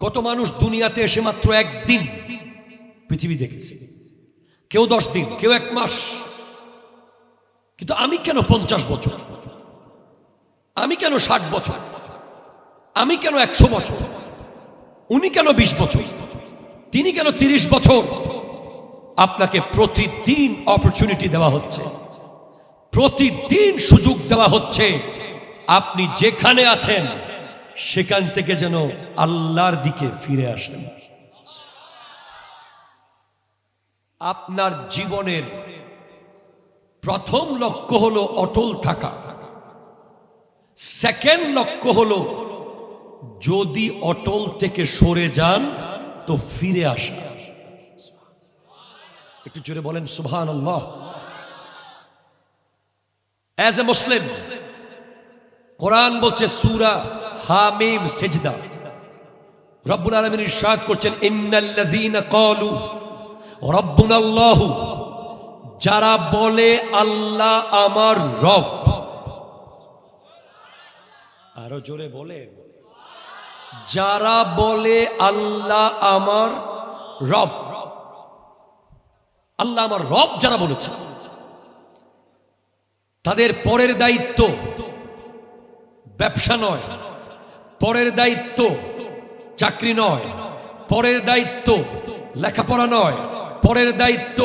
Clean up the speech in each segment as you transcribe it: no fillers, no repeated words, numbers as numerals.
কত মানুষ দুনিয়াতে এসে মাত্র একদিন পৃথিবী দেখেছে, কেউ 10 দিন, কেউ 1 মাস। কিন্তু আমি কেন 50 বছর, আমি কেন 60 বছর, আমি কেন 100 বছর, উনি কেন 20 বছর, তিনি কেন 30 বছর? আপনাকে প্রতিদিন অপরচুনিটি দেওয়া হচ্ছে, প্রতিদিন সুযোগ দেওয়া হচ্ছে। আপনি যেখানে আছেন সেখান থেকে যেন আল্লাহর দিকে ফিরে আসেন। আপনার জীবনের প্রথম লক্ষ্য হলো অটল থাকা, সেকেন্ড লক্ষ্য হলো যদি অটল থেকে সরে যান তো ফিরে আসা। একটু জোরে বলেন সুবহানাল্লাহ। অ্যাজ এ মুসলিম, কোরআন বলছে সূরা হামিম সিজদা, রব্বুল আলামিন ইরশাদ করছেন ইন্নাল্লাযীনা ক্বালু রাব্বুনাল্লাহু, যারা বলে আল্লাহ আমার রব। আরো জোরে বলে, যারা বলে আল্লাহ আমার রব, আল্লাহ আমার রব যারা বলেছে, তাদের পরের দায়িত্ব ব্যবসা নয়, পরের দায়িত্ব চাকরি নয়, পরের দায়িত্ব লেখাপড়া নয়, পরের দায়িত্ব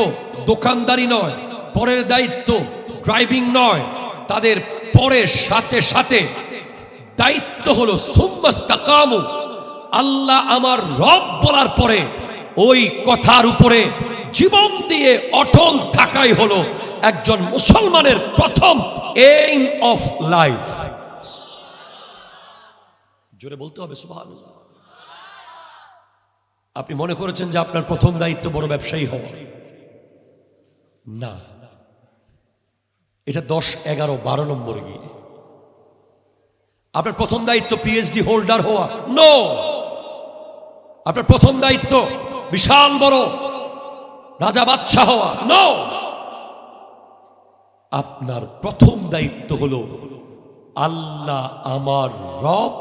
দোকানদারি নয়, পরের দায়িত্ব ড্রাইভিং নয়। তাদের পরের সাথে সাথে দায়িত্ব হলো সুম্মাস্তাকামু, আল্লাহ আমার রব বলার পরে ওই কথার উপরে জীবন দিয়ে অটল থাকাই হলো একজন মুসলমানের প্রথম এইম অফ লাইফ। জোরে বলতে হবে সুবহানাল্লাহ। আপনি মনে করেছেন যে আপনার প্রথম দায়িত্ব বড় ব্যবসায়ী হওয়া? না, এটা 10, 11, 12 নম্বরে গিয়ে। আপনার প্রথম দায়িত্ব পিএইচডি হোল্ডার হওয়া? নো। আপনার প্রথম দায়িত্ব বিশাল বড় রাজা বাদশাহ হওয়া? নো। আপনার প্রথম দায়িত্ব হলো আল্লাহ আমার রব,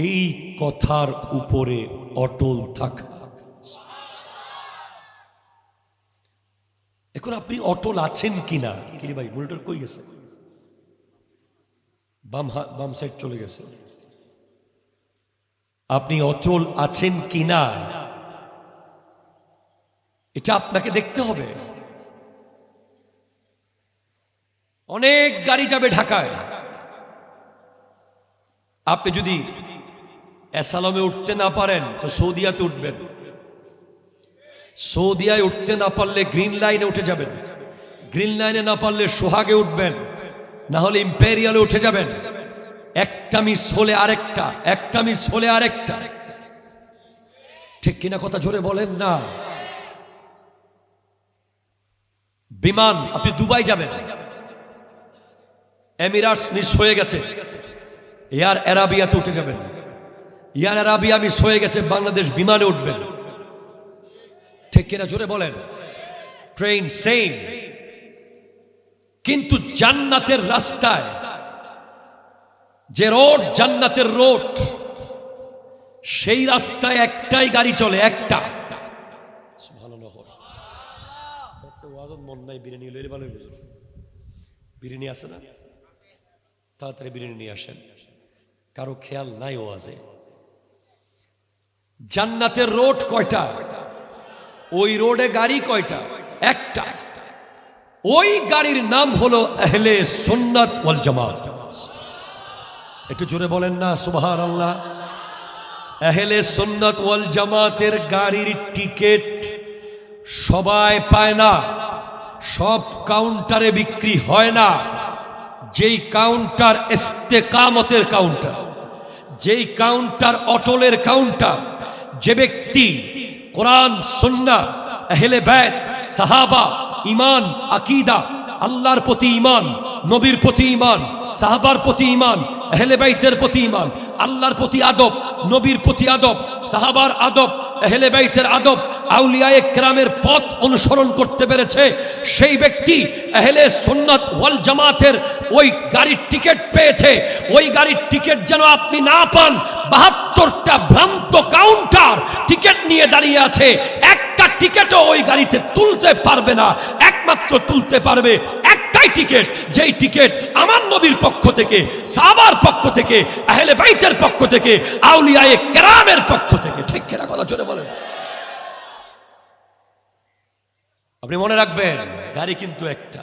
এই কথার উপরে অটল থাকা। এখন আপনি অটল আছেন কিনা? কি ভাই, মনিটর কই গেছে? বাম সাইড চলে গেছে। আপনি অচল আছেন কিনা এটা আপনাকে দেখতে হবে। অনেক গাড়ি যাবে ঢাকায়, আপনি যদি এসালামে উঠতে না পারেন তো সৌদিয়াতে উঠবেন, সৌদিয়ায় উঠতে না পারলে গ্রিন লাইনে উঠে যাবেন, গ্রিন লাইনে না পারলে সোহাগে উঠবেন, না হলে ইম্পেরিয়ালে উঠে যাবেন। একটা মিস হলে আরেকটা, একটা মিস হলে আরেকটা। ঠিক কিনা কথা জোরে বলেন না। বিমান, আপনি দুবাই যাবেন, এমিরাটস মিস হয়ে গেছে, এয়ার আরাবিয়াতে উঠে যাবেন। এয়ার আরাবিয়া মিস হয়ে গেছে, বাংলাদেশ বিমানে উঠবেন। ঠিক কিনা জোরে বলেন। Train same. কিন্তু জান্নাতের রাস্তায় যে রোড, জান্নাতের রোড, সেই রাস্তায় একটাই গাড়ি চলে, একটা। মন নাই, বিরিয়ানি লইলে ভালো হইবে। বিরিয়ানি আছে না? তাড়াতাড়ি বিরিয়ানি নিয়ে আসেন। কারো খেয়াল নাই ওয়াজে। জান্নাতের রোড কয়টা? ওই রোডে গাড়ি কয়টা? একটা। ওই গাড়ির নাম হলো আহলে সুন্নাত ওয়াল জামাত। একটু জোরে বলেন না সুবহানাল্লাহ। আহলে সুন্নাত ওয়াল জামাতের গাড়ির টিকিট সবাই পায় না, সব কাউন্টারে বিক্রি হয় না। যেই কাউন্টার ইস্তেকামতের কাউন্টার, যেই কাউন্টার অটলের কাউন্টার, যে ব্যক্তি কোরআন সুন্নাহ, আহলে বাইত, সাহাবা, ঈমান, আকীদা, আল্লাহর প্রতি ঈমান, নবীর প্রতি ঈমান, সাহাবার প্রতি ঈমান, আহলে বাইতের প্রতি ঈমান, আল্লাহর প্রতি আদব, নবীর প্রতি আদব, সাহাবার আদব, আহলে বাইতের আদব, আউলিয়ায়ে কেরামের পথ অনুসরণ করতে পেরেছে, সেই ব্যক্তি আহলে সুন্নাত ওয়াল জামাতের ওই গাড়ির টিকিট পেয়েছে, ওই গাড়ির টিকিট যেন আপনি না পান। 72টা ভ্রান্ত কাউন্টার টিকিট নিয়ে দাঁড়িয়ে আছে, একটা টিকিটও ওই গাড়িতে তুলতে পারবে না। একমাত্র তুলতে পারবে একটাই টিকিট, যেই টিকিট আমার নবীর পক্ষ থেকে, সাহাবার পক্ষ থেকে, আহলে বাইতের পক্ষ থেকে, আউলিয়ায়ে কেরামের পক্ষ থেকে। ঠিক কিনা কথা জোরে বলেন। আপনি মনে রাখবেন, গাড়ি কিন্তু একটা।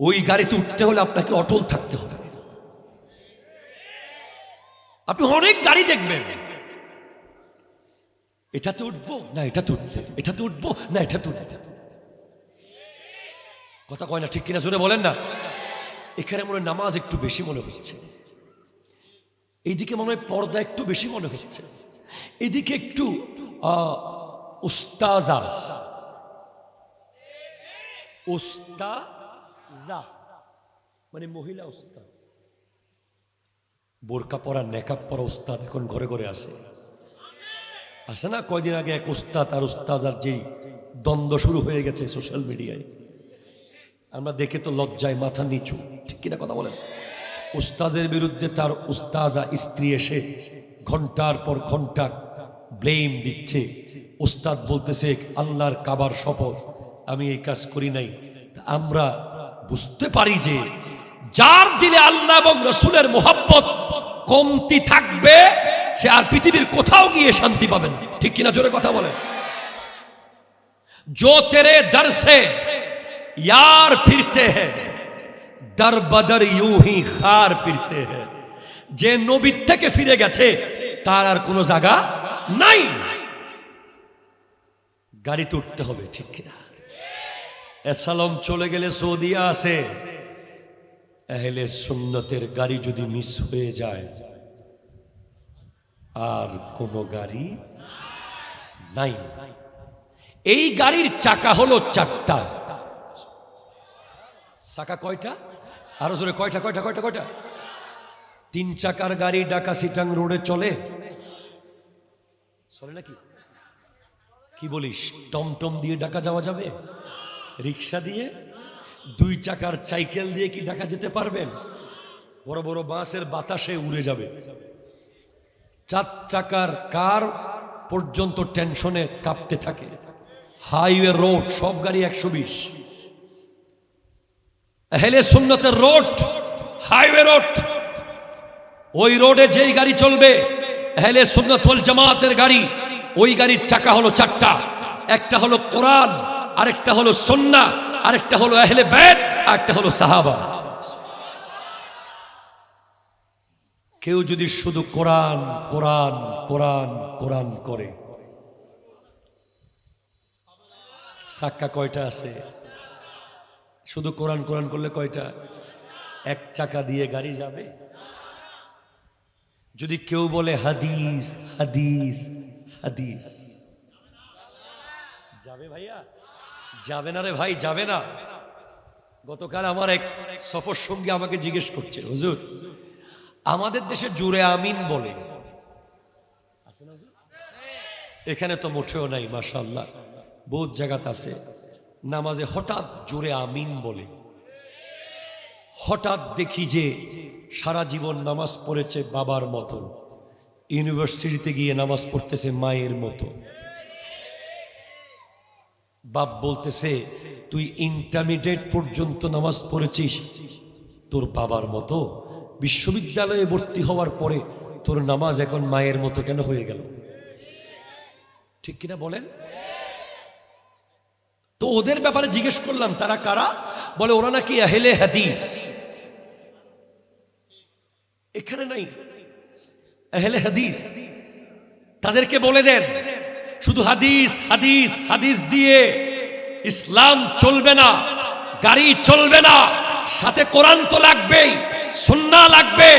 ওই গাড়িতে উঠতে হলে আপনাকে অটল থাকতে হবে। আপনি অনেক গাড়ি দেখবেন, এটাতে উঠবো না এটাতে উঠবো, এটাতে উঠবো না এটাতে উঠবো। কথা কয় না, ঠিক কিনা জোরে বলেন না। এখানে মনে হয় নামাজ একটু বেশি মনে হচ্ছে, এইদিকে মনে হয় পর্দা একটু বেশি মনে হচ্ছে, এইদিকে একটু উস্তাজা মানে মহিলা উস্তাদ, বোরকা পরা নেকাব পরা উস্তাদ এখন ঘরে ঘরে আসে না। কয়দিন আগে এক উস্তাদ আর উস্তাজার যেই দ্বন্দ্ব শুরু হয়ে গেছে সোশ্যাল মিডিয়ায়, আমরা দেখে তো লজ্জায় মাথা নিচু। ঠিক কিনা কথা বলেন। উস্তাজের বিরুদ্ধে তার উস্তাজা স্ত্রী এসে ঘন্টার পর ঘন্টা ব্লেম দিচ্ছে। উস্তাদ বলতেছে আল্লাহর কাবার শপথ আমি এই কাজ করি নাই। আমরা বুঝতে পারি যে যার দিলে আল্লাহ এবং রসুলের মোহাব্বত কমতি থাকবে, সে আর পৃথিবীর কোথাও গিয়ে শান্তি পাবেন। ঠিক কিনা জোরে কথা বলেন। जो तेरे दर से यार फिरते हैं दर बदर यूं ही खार फिरते हैं। যে নবীর থেকে ফিরে গেছে তার আর কোনো জায়গা নাই। গাড়িতে উঠতে হবে, ঠিক কিনা। এসালাম চলে গেলে সৌদিয়া আছে, আহলে সুন্নতের গাড়ি যদি মিস হয়ে যায় আর কোনো গাড়ি নাই। এই গাড়ির চাকা হলো 4টা। চাকা কয়টা? আরো জোরে, কয়টা কয়টা কয়টা কয়টা? 3 চাকার গাড়ি ঢাকা সিটাং রোডে চলে নাকি? কি বলিস, টমটম দিয়ে ঢাকা যাওয়া যাবে? রিক্সা দিয়ে? 2 চাকার সাইকেল দিয়ে কি ঢাকা যেতে পারবেন? বড় বড় বাসের বাতাসে উড়ে যাবে। 4 চাকার কার পর্যন্ত টেনশনে কাঁপতে থাকে। হাইওয়ে রোড সব গাড়ি 120। আহলে সুন্নতের রোড হাইওয়ে রোড, ওই রোডে যেই গাড়ি চলবে আহলে সুন্নাত ওয়াল জামাতের গাড়ি, ওই গাড়ির চাকা হলো 4টা। একটা হলো কোরআন, আরেকটা হলো সুন্নাহ, আরেকটা হলো আহলে বাইত, আরেকটা হলো সাহাবা। কেউ যদি শুধু কোরআন কোরআন কোরআন কোরআন করে, চাকা কয়টা আছে? শুধু কোরআন কোরআন করলে কয়টা? 1 চাকা দিয়ে গাড়ি যাবে? যদি কেউ বলে হাদিস হাদিস হাদিস, যাবে ভাইয়া? যাবে না রে ভাই, যাবে না। গতকাল আমার এক সফর সঙ্গী আমাকে জিজ্ঞেস করছে, হুজুর আমাদের দেশে জুড়ে আমিন বলে, এখানে তো মোটেও নাই, মাশাআল্লাহ বহুত জায়গাতে আছে। নামাজে হঠাৎ জোরে আমিন বলে, হঠাৎ দেখি যে সারা জীবন নামাজ পড়েছে বাবার মতো, ইউনিভার্সিটিতে গিয়ে নামাজ পড়তেছে মায়ের মতো। বাপ বলতেছে তুই ইন্টারমিডিয়েট পর্যন্ত নামাজ পড়েছিস তোর বাবার মতো, বিশ্ববিদ্যালয়ে ভর্তি হওয়ার পরে তোর নামাজ এখন মায়ের মতো কেন হয়ে গেল? ঠিক কিনা বলেন? তো ওদের ব্যাপারে জিজ্ঞেস করলাম তারা কারা, বলে ওরা নাকি আহলে হাদিস। এখানে নাই আহলে হাদিস। তাদেরকে বলে দেন শুধু হাদিস হাদিস হাদিস দিয়ে ইসলাম চলবে না, গাড়ি চলবে না, সাথে কোরআন তো লাগবেই, সুন্নাহ লাগবে,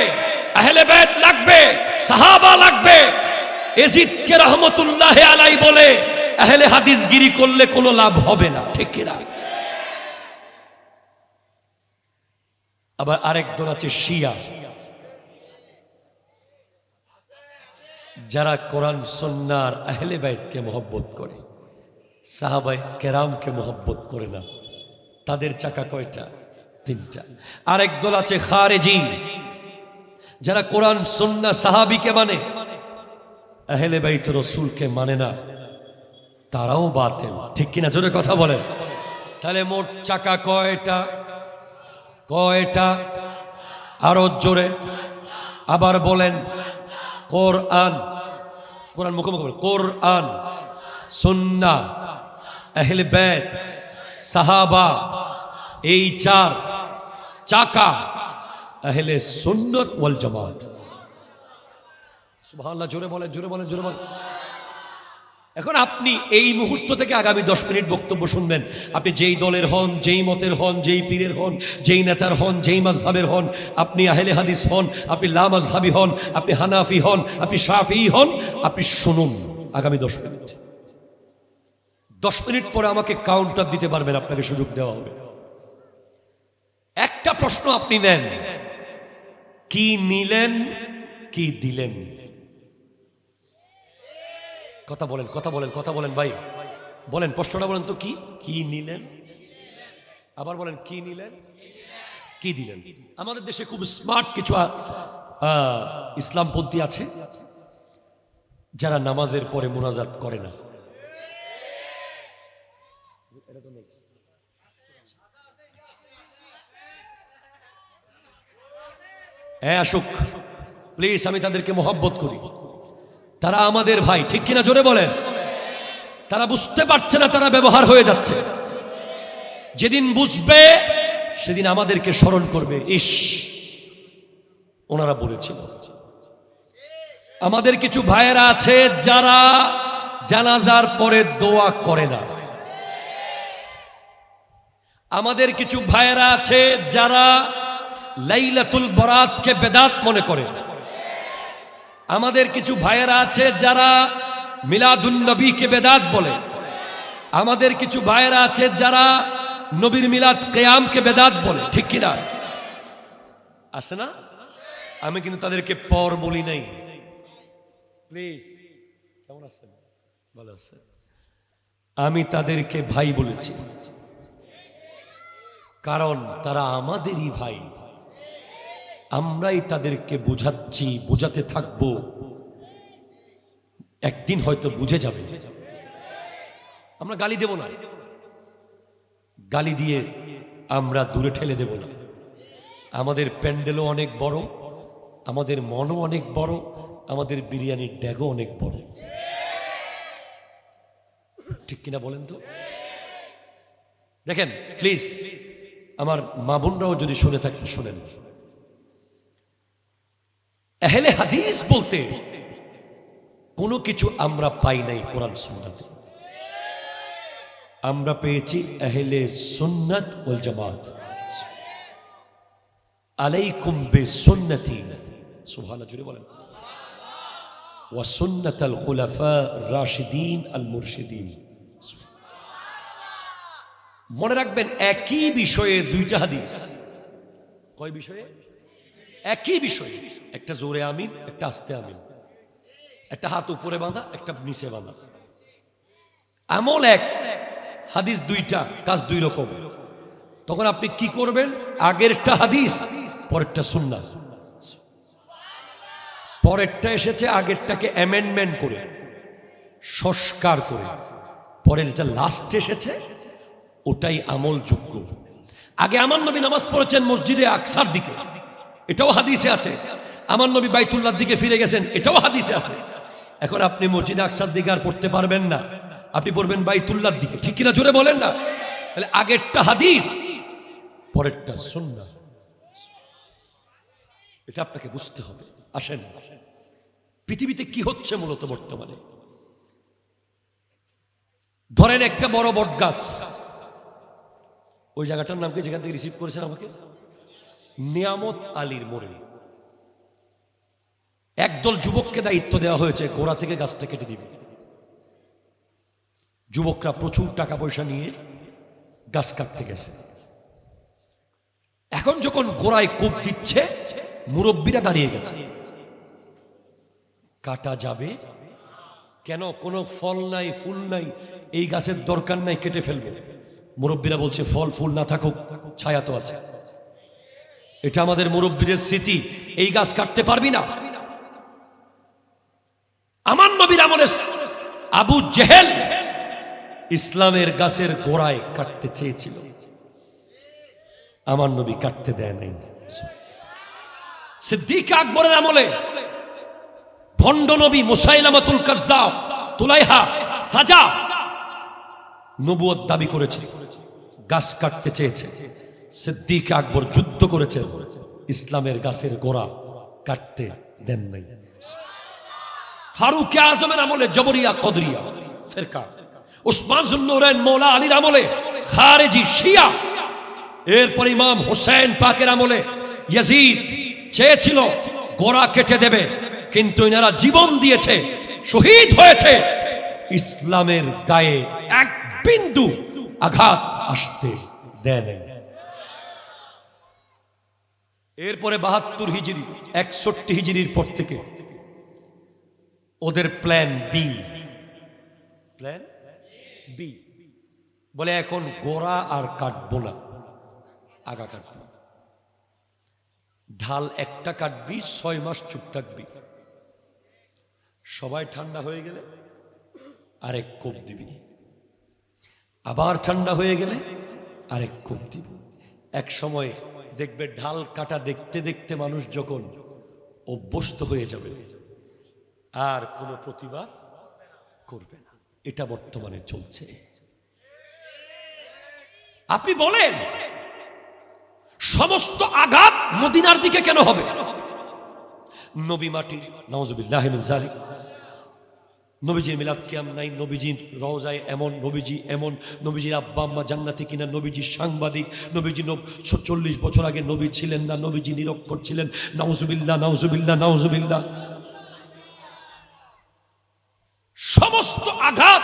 আহলে বাইত লাগবে, সাহাবা লাগবে। ইয়াজিদকে রহমতুল্লাহ আলাইহি বলে আহলে হাদিস গিরি করলে কোনো লাভ হবে না, ঠিক কিনা? আবার আরেক দল আছে শিয়া, যারা কোরআন সুন্নাহর আহলে বাইতকে মহব্বত করে, সাহাবায়ে কেরামকে মহব্বত করে না। তাদের চাকা কয়টা? তিনটা। আরেক দল আছে খারেজি, যারা কোরআন সুন্নাহ সাহাবীকে মানে, আহলে বাইত রাসূলকে মানে না, তারাও বাতিল। ঠিক কিনা? জোরে কথা বলেন। তাহলে মোট চাকা কয়টা? কয়টা? আরো জোরে আবার বলেন। কোরআন, কোরআন মুখে বলেন, কোরআন, সুন্নাহ, আহলে বাইত, সাহাবা, এই চার চাকা আহলে সুন্নাত ওয়াল জামাত। সুবহানাল্লাহ। জোরে বলেন, জোরে বলেন, জোরে বলেন। এখন আপনি এই মুহূর্ত থেকে আগামী 10 মিনিট বক্তব্য শুনবেন। আপনি যেই দলের হন, যেই মতের হন, যেই পীরের হন, যেই নেতার হন, যেই মাযহাবের হন, আপনি আহলে হাদিস হন, আপনি লা মাযহাবী হন, আপনি হানাফি হন, আপনি শাফিঈ হন, আপনি শুনুন আগামী 10 মিনিট। 10 মিনিট পরে আমাকে কাউন্টার দিতে পারবেন, আপনাকে সুযোগ দেওয়া হবে। একটা প্রশ্ন আপনি নেন, কি নিলেন, কি দিলেন? কথা বলেন, কথা বলেন, কথা বলেন ভাই, বলেন। প্রশ্নটা বলেন তো, কি কি নিলেন? আবার বলেন, কি নিলেন, কি দিলেন? আমাদের দেশে খুব স্মার্ট কিছু ইসলামপন্থী আছে যারা নামাজের পরে মুনাজাত করে না। হ্যাঁ আসুক প্লিজ, আমি তাদেরকে মোহাব্বত করি, তারা আমাদের ভাই। ঠিক কিনা? জোরে বলেন। তারা বুঝতে পারছে না, তারা ব্যবহার হয়ে যাচ্ছে। যেদিন বুঝবে সেদিন আমাদেরকে স্মরণ করবে, ইস ওনারা বলেছিল। আমাদের কিছু ভাইয়েরা আছে যারা জানাজার পরে দোয়া করে না। আমাদের কিছু ভাইয়েরা আছে যারা লাইলাতুল বরাতকে বেদাত মনে করে। আমাদের কিছু ভাইয়েরা আছে যারা মিলাদুন নবীকে বেদাত বলে। আমাদের কিছু ভাইয়েরা আছে যারা নবীর মিলাদ কিয়ামকে বেদাত বলে। ঠিক কিনা? আছে না? আমি কিন্তু তাদেরকে পর বলি নাই। প্লিজ, কেমন আছেন? ভালো আছেন? আমি তাদেরকে ভাই বলেছি, কারণ তারা আমাদেরই ভাই। আমরাই তাদেরকে বুঝাচ্ছি, বুঝাতে থাকবো, একদিন হয়তো বুঝে যাবে। আমরা গালি দেব না, গালি দিয়ে আমরা দূরে ঠেলে দেব না। আমাদের প্যান্ডেলও অনেক বড়, আমাদের মনও অনেক বড়, আমাদের বিরিয়ানির ড্যাগও অনেক বড়। ঠিক কিনা বলেন তো? দেখেন প্লিজ, আমার মা বোনরাও যদি শুনে থাকেন শুনেন। আহলে হাদিস বলতে কোনো কিছু আমরা পাই নাই কোরআন সুন্নাতে, আমরা পেয়েছি আহলে সুন্নাত ওয়াল জামাত। আলাইকুম বিসুন্নতি, সুবহানাল্লাহ জুড়ে বলেন, ওয়া সুন্নাতাল খুলাফা রাশিদিন আল মুরশিদিন। মনে রাখবেন, একই বিষয়ে দুইটা হাদিস। কয় বিষয়ে? একই বিষয়ে, একটা জোরে আমিন, একটা আস্তে আমিন, একটা হাত উপরে বাঁধা, একটা নিচে বাঁধা। আমল এক, হাদিস দুইটা, কাজ দুই রকম। তখন আপনি কি করবেন? আগেরটা হাদিস, পরেরটা সুন্নাহ। পরেরটা এসেছে আগেরটাকে অ্যামেন্ডমেন্ট করে, সংস্কার করে, পরের যা লাস্ট এসেছে ওটাই আমলযোগ্য। আগে আমার নবী নামাজ পড়েছেন মসজিদে আকসার দিকে, এটাও হাদিসে আছে। আমার নবী বাইতুল্লাহর দিকে ফিরে গেছেন, এটাও হাদিসে আছে। এখন আপনি মসজিদে আকসার দিকে আর পড়তে পারবেন না, আপনি পড়বেন বাইতুল্লাহর দিকে। ঠিক কিনা? জোরে বলেন না। তাহলে আগেরটা হাদিস, পরেরটা সুন্নাহ, এটা আপনাকে বুঝতে হবে। আসেন, পৃথিবীতে কি হচ্ছে মূলত বর্তমানে? ধরেন একটা বড় বট গাছ, ওই জায়গাটার নাম কি, যেখান থেকে রিসিভ করেছেন আমাকে? নিয়ামত আলীর মোড়ে। একদল যুবককে দায়িত্ব দেওয়া হয়েছে গোড়া থেকে গাছটা কেটে দিবে। যুবকরা প্রচুর টাকা পয়সা নিয়ে গাছ কাটতে গেছে। এখন যখন গোড়ায় কোপ দিচ্ছে, মুরব্বীরা দাঁড়িয়ে গেছে। কাটা যাবে কেন? কোনো ফল নাই, ফুল নাই, এই গাছের দরকার নাই, কেটে ফেলবে। মুরব্বীরা বলছে ফল ফুল না থাকুক, ছায়া তো আছে। এটা আমাদের মুরব্বীদের স্মৃতি। এই গাছ কাটতে পারবি না। আমার নবীর আমলে আবু জেহেল ইসলামের গাছের গোড়ায় কাটতে চেয়েছিল, আমার নবী কাটতে দেয় নাই। সিদ্দিক আকবরের আমলে ভণ্ড নবী মুসাইলামাতুল কাজ্জাব, তুলাইহা, সাজা নবুয়ত দাবি করেছে, গাছ কাটতে চেয়েছে। সিদ্দিক আকবর যুদ্ধ করেছেন, ইসলামের গাছের গোড়া কাটতে দেন নাই। ফারুক আজমের আমলে জবরিয়া কদরিয়া ফিরকা, উসমান যুন্নুরাইন মৌলা আলীর আমলে খারেজি শিয়া, এরপর ইমাম হোসেন পাকের আমলে ইয়াজিদ চেয়েছিল গোড়া কেটে দেবে, কিন্তু এনারা জীবন দিয়েছে, শহীদ হয়েছে, ইসলামের গায়ে এক বিন্দু আঘাত আসতে দেন। এরপরে 72 হিজরি 61 হিজরির পর থেকে ওদের প্ল্যান বি, বলে এখন গোড়া আর কাটবো না, আগা কাটবো। ঢাল একটা কাটবি, 6 মাস চুপ থাকবি, সবাই ঠান্ডা হয়ে গেলে আরেক কোপ দিবি, আবার ঠান্ডা হয়ে গেলে আরেক কোপ দিবি। এক সময় দেখবে ঢাল কাটা দেখতে দেখতে মানুষ যখন অভ্যস্ত হয়ে যাবে আর কোনো প্রতিবাদ করবে না। এটা বর্তমানে চলছে। আপনি বলেন সমস্ত আঘাত মদিনার দিকে কেন হবে? নবী মাটি, নাউজুবিল্লাহ মিন যালিক। নবীজির মিলাদ কিয়াম নাই, নবীজির রওজায় এমন, নবীজি এমন, নবীজির আব্বা আম্মা জান্নাতি কিনা, নবীজি সাংবাদিক, নবীজি 40 বছর আগে নবী ছিলেন না, নবীজি নিরক্ষর ছিলেন। নাউজুবিল্লাহ, নাউজুবিল্লাহ, নাউজুবিল্লাহ। সমস্ত আঘাত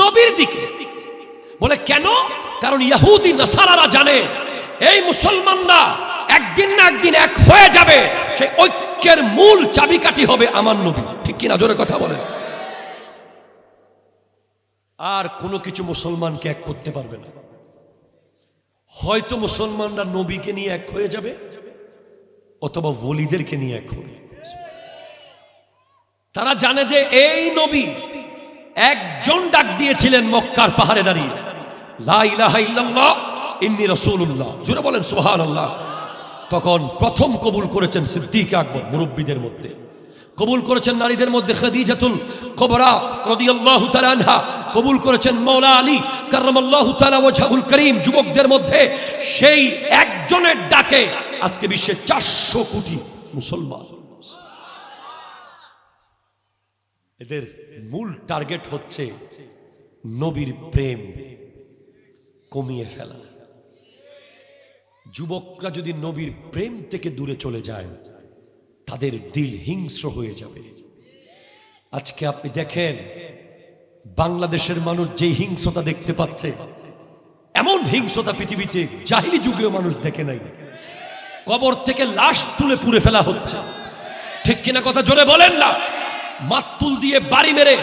নবীর দিকে। বলে কেন? কারণ ইহুদি নাসারারা জানে এই মুসলমানরা একদিন না একদিন এক হয়ে যাবে, সেই ঐক্যের মূল চাবিকাঠি হবে আমার নবী। ঠিক কিনা? জোরে কথা বলেন। আর কোনো কিছু মুসলমানকে এক করতে পারবে না। হয়তো মুসলমানরা নবীকে নিয়ে এক হয়ে যাবে, অথবা ওলিদেরকে নিয়ে এক হবে। তারা জানে যে এই নবী একজন ডাক দিয়েছিলেন মক্কার পাহাড়ে দাঁড়িয়ে, লা ইলাহা ইল্লাল্লাহ ইন্নী রাসূলুল্লাহ। জোরে বলেন সুবহানাল্লাহ। তখন প্রথম কবুল করেছেন সিদ্দিক আকবর মুরব্বীদের মধ্যে, কবুল করেছেন নারীদের মধ্যে খাদিজাতুল কুবরা রাদিয়াল্লাহু তাআলা আনহা, কবুল করেছেন মাওলা আলী কাররামাল্লাহু তাআলা ওয়াজহুল করিম। যুবকদের মধ্যে সেই একজনের ডাকে আজকে বিশ্বে 400 কোটি মুসলমান। এদের মূল টার্গেট হচ্ছে নবীর প্রেম কমিয়ে ফেলা। যুবকরা যদি নবীর প্রেম থেকে দূরে চলে যায়, তাদের দিল হিংস্র হয়ে যাবে। আজকে আপনি দেখেন বাংলাদেশের মানুষ যে হিংস্রতা দেখতে পাচ্ছে, এমন হিংস্রতা পৃথিবীতে জাহিলি যুগেও মানুষ দেখে নাই। কবর থেকে লাশ তুলে পুড়ে ফেলা হচ্ছে। ঠিক কিনা? কথা জোরে বলেন না। মাতুল দিয়ে বাড়ি মেরে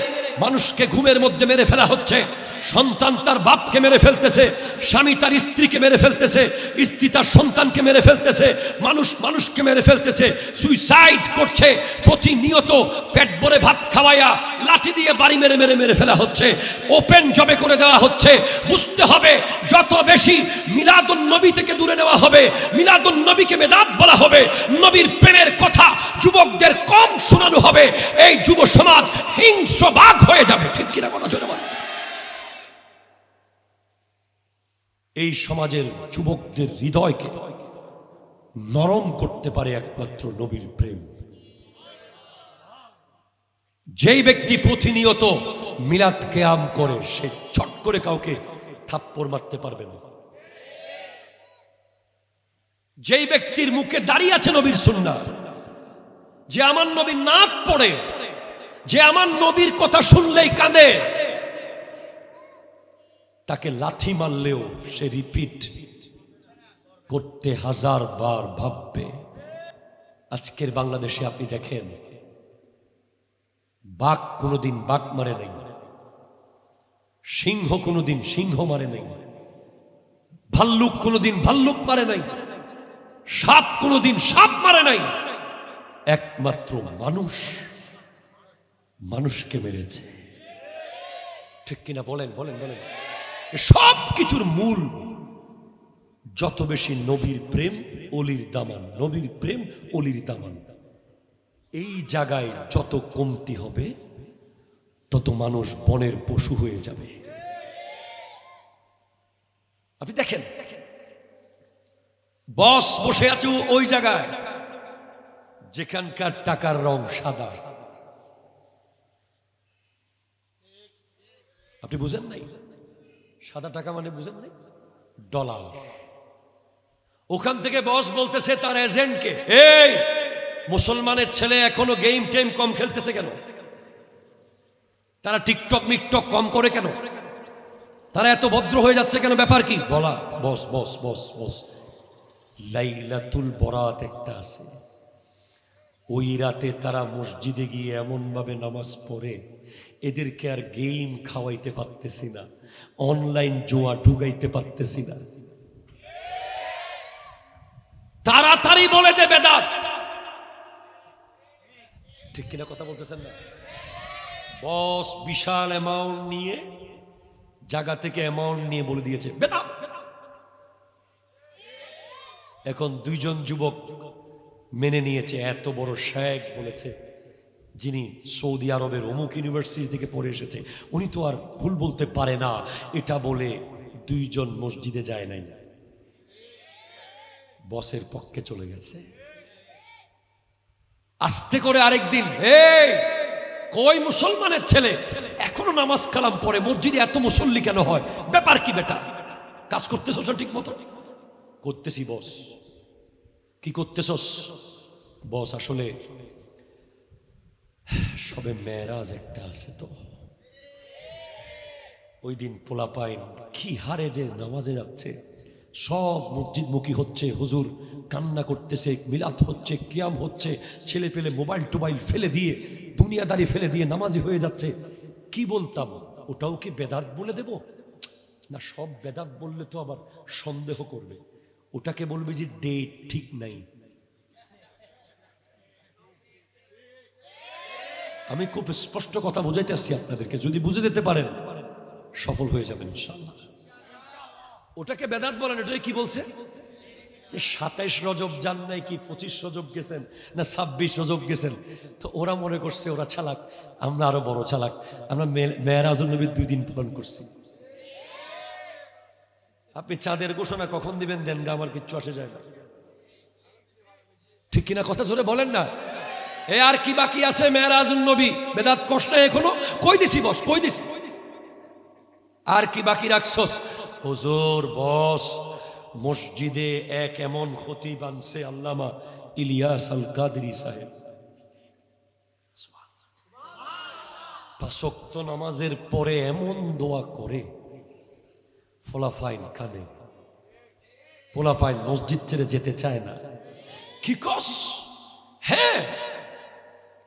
মানুষকে ঘুমের মধ্যে মেরে ফেলা হচ্ছে। সন্তান তার বাপকে মেরে ফেলতেছে, স্বামী তার স্ত্রীকে মেরে ফেলতেছে, স্ত্রী তার সন্তানকে মেরে ফেলতেছে, মানুষ মানুষকে মেরে ফেলতেছে, সুইসাইড করছে প্রতিনিয়ত। পেট ভরে ভাত খাওয়াইয়া লাঠি দিয়ে বাড়ি মেরে মেরে মেরে ফেলা হচ্ছে, ওপেন জবে করে দেওয়া হচ্ছে। বুঝতে হবে যত বেশি মিলাদুন নবী থেকে দূরে নেওয়া হবে, মিলাদুন নবীকে বেদাত বলা হবে, নবীর প্রেমের কথা যুবকদের কম শোনানো হবে, এই যুব সমাজ হিংস্র বাঘ হয়ে যাবে। ঠিক কিনা? কথা জোরে বলেন। এই সমাজের যুবকদের হৃদয়কে নরম করতে পারে একমাত্র নবীর প্রেম। যেই ব্যক্তি প্রতিনিয়ত মিলাদ কিয়াম করে, সে ছট করে কাউকে থাপ্পড় মারতে পারবে না। যেই ব্যক্তির মুখে দাঁড়িয়ে আছে নবীর সুন্নাহ, যে আমার নবীর নাত পড়ে, যে আমার নবীর কথা শুনলেই কাঁদে, তাকে লাথি মারলেও সে রিপিট করতে 1000 বার ভাববে। আজকের বাংলাদেশে আপনি দেখেন, বাঘ কোনোদিন বাঘ মারে নাই, সিংহ কোনোদিন সিংহ মারে নাই, ভাল্লুক কোনোদিন ভাল্লুক মারে নাই, সাপ কোনোদিন সাপ মারে নাই, একমাত্র মানুষ মানুষকে মেরেছে। ঠিক কিনা বলেন বলেন বলেন। সব কিছুর মূল যত বেশি নবীর প্রেম অলির দামান, নবীর প্রেম অলির দামান। এই জায়গায় যত কমতি হবে তত মানুষ বনের পশু হয়ে যাবে। আপনি দেখেন বস বসে আছে ওই জায়গায় যেখানকার টাকার রং সাদা। আপনি বুঝেন নাই? সাদা টাকা মানে বুঝেন নাই? ডলার। ওখান থেকে বস বলতেছে তার এজেন্টকে, এই মুসলমানের ছেলে এখনো গেম টেম কম খেলতেছে কেন? তারা টিকটক মিকটক কম করে কেন? তারা এত ভদ্র হয়ে যাচ্ছে কেন? ব্যাপার কি? বলা বস বস বস বস লাইলাতুল বরাত একটা আছে, ওই রাতে তারা মসজিদে গিয়ে এমন ভাবে নামাজ পড়ে এদেরকে আর গেম খাওয়াইতে পারতেছি না, অনলাইন জুয়া ঢুকাইতে পারতেছি না। তাড়াতাড়ি বলে দে বেদাত। ঠিক কিনা কথা বলতেছেন না? বস বিশাল অ্যামাউন্ট নিয়ে জায়গা থেকে অ্যামাউন্ট নিয়ে বলে দিয়েছে বেদাত। এখন দুইজন যুবক মেনে নিয়েছে, এত বড় শেখ বলেছে, যিনি সৌদি আরবের অমুক ইউনিভার্সিটি থেকে পড়ে এসেছে, উনি তো আর ভুল বলতে পারে না, এটা বলে দুইজন মসজিদে যায় নাই, বসের পক্ষে চলে গেছে। আস্তে করে আরেকদিন, এই কই মুসলমানের ছেলে এখনো নামাজ কালাম পড়ে, মসজিদে এত মুসল্লি কেন হয়? ব্যাপার কি বেটা? কাজ করতেছ ঠিক মতো? করতেছি বস। কি করতেছস? বস আসলে সবে মেরাজ একটা আছে তো, ওই দিন পোলাপাইন কি হারে যে নামাজে যাচ্ছে, সব মসজিদমুখী হচ্ছে, হুজুর কান্না করতেছে, মিলাদ হচ্ছে, কিয়াম হচ্ছে, ছেলে পেলে মোবাইল টোবাইল ফেলে দিয়ে, দুনিয়াদারি ফেলে দিয়ে নামাজি হয়ে যাচ্ছে। কি বলতাম, ওটাও কি বেদাত বলে দেব না? সব বেদাত বললে তো আবার সন্দেহ করবে, ওটাকে বলবে যে ডেট ঠিক নাই। আমি খুব স্পষ্ট কথা বুঝাইতে আসছি আপনাদেরকে, যদি বুঝে যেতে পারেন সফল হয়ে যাবেন ইনশাআল্লাহ। ওটাকে বেদাত বলেন, এটাই কি বলছে? 27 রজব যান নাই কি 25 রজব গেছেন না 26 রজব গেছেন, তো ওরা মনে করছে ওরা চালাক, আমরা আরো বড় চালাক, আমরা মেরাজুন নবীর 2 দিন পালন করছি। আপনি চাঁদের ঘোষণা কখন দিবেন দেন, আমার কিচ্ছু আসে যায় না। ঠিক কিনা কথা জোরে বলেন না? এ আর কি বাকি আছে? মেরাজুন নবী বেদাত কষ্ট এখনো কই দিছি বস, কই দিছি? আর কি বাকি রাখছস? হুজুর বস মসজিদে এক এমন খতিব আনছে আল্লামা ইলিয়াস আল কাদরি সাহেব, 5 ওয়াক্ত নামাজের পরে এমন দোয়া করে, ফলাফাইন কাঁদে, পোলাপাইন মসজিদ ছেড়ে যেতে চায় না। কি কস? হ্যাঁ,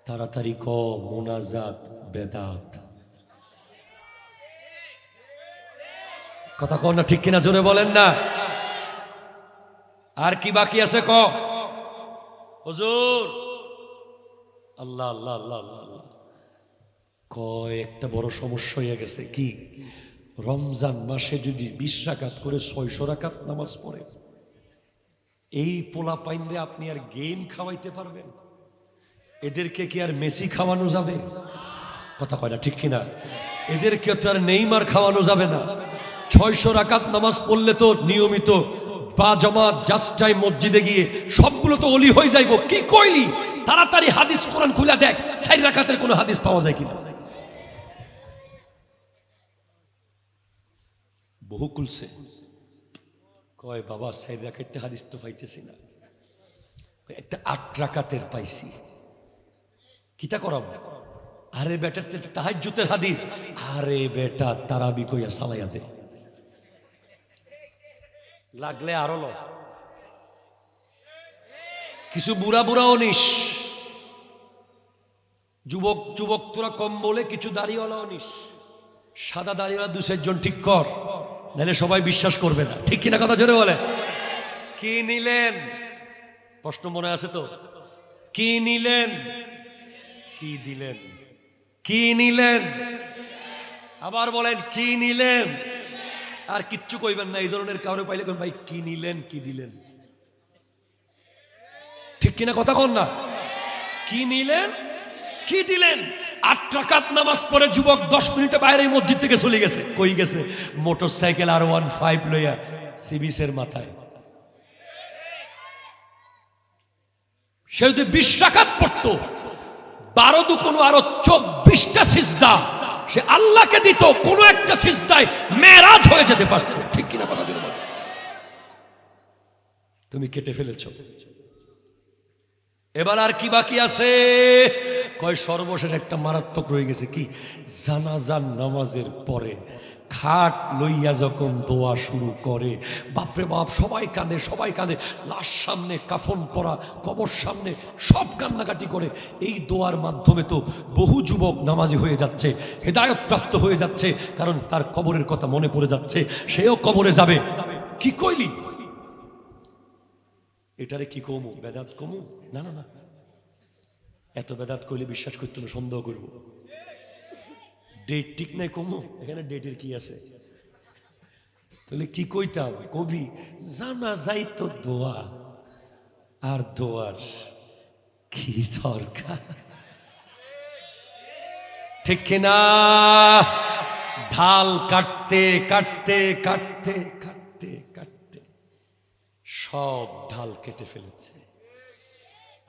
তাড়াতাড়ি ক মোনাজাত বেদাত। কথা কন না, ঠিক কিনা জোরে বলেন না? আর কি বাকি আছে ক? হুজুর আল্লাহ আল্লাহ আল্লাহ আল্লাহ কয় একটা বড় সমস্যা হয়ে গেছে। কি? রমজান মাসে যদি 20 রাকাত করে 600 রাকাত নামাজ পড়ে, এই পোলা পাইনরে আপনি আর গেম খাওয়াইতে পারবেন? এদেরকে কি আর মেসি খাওয়ানো যাবে? কথা কয় না, ঠিক কিনা? এদেরকে তো আর নেইমার খাওয়ানো যাবে না। 600 রাকাত নামাজ পড়লে তো নিয়মিত বা জামাত জাস্ট টাইম মসজিদে গিয়ে সবগুলো তো অলি হয়ে যাইব। কি কইলি? তাড়াতাড়ি হাদিস কোরআন খুলে দেখ 4 রাকাতের কোনো হাদিস পাওয়া যায় কিনা। বহু কুলছে কয় বাবা 4 রাকাতে হাদিস তো পাইতেছি না, একটা 8 রাকাতের পাইছি। কিতা করাম? আরে বেটা তাহাজ্জুদের হাদিস, আরে বেটা তারাবি কইয়া সালাইয়া দে, লাগলে আরো ল। কিছু বুড়া বুড়াও নিস, যুবক যুবক তোরা কম বলে কিছু দাড়িওয়ালাও নিস, সাদা দাড়িওয়ালা 2-4 জন ঠিক কর, নাহলে সবাই বিশ্বাস করবে না। ঠিক কিনা কথা জোরে বলে? কি নিলেন? প্রশ্ন মনে আছে তো? কি নিলেন, কি দিলেন? কি নিলেন? আবার বলেন, কি নিলেন? আর কিচ্ছু কইবেন না। এই ধরনের কাউরে পাইলে কোন ভাই কি নিলেন, কি দিলেন? ঠিক কিনা কথা কন না? কি নিলেন, কি দিলেন? 8 রাকাত নামাজ পড়ে যুবক 10 মিনিটে বাইরে মসজিদ থেকে চলে গেছে। কই গেছে? মোটরসাইকেল R15 লইয়া সিবিসের মাথায়। সে যদি 20 রাকাত পড়তো, 12 দুগুণ আরো 24টা সিজদা সে আল্লাহকে দিত, কোন একটা সিজদায় মেরাজ হয়ে যেতে পারত। ঠিক কিনা কথা বলো? তুমি কেটে ফেলেছো। এবার আর কি বাকি আছে? কয় সর্বশেষ একটা মারাত্মক রয়ে গেছে। কি? জানাজার নামাজের পরে খাট লইয়া যখন দোয়া শুরু করে, বাপরে বাপ, সবাই কাঁদে, সবাই কাঁদে। লাশ সামনে, কাফন পরা, কবর সামনে, সব কান্নাকাটি করে। এই দোয়ার মাধ্যমে তো বহু যুবক নামাজি হয়ে যাচ্ছে, হেদায়েত প্রাপ্ত হয়ে যাচ্ছে, কারণ তার কবরের কথা মনে পড়ে যাচ্ছে, সেও কবরে যাবে। কি কইলি? এটারে কি কমু? বেদাত কমু? না না না, এত বেদাত কইলে বিশ্বাস করতে না, সন্দেহ করবো। ডেট ঠিক নাই কমু? এখানে ডেটের কি আছে? তাহলে কি কইতাম? কবি জানা যাই তো দোয়া, আর দোয়ার কি দরকার? ঠিক কিনা? ঢাল কাটতে কাটতে কাটতে কাটতে কাটতে সব ঢাল কেটে ফেলেছে।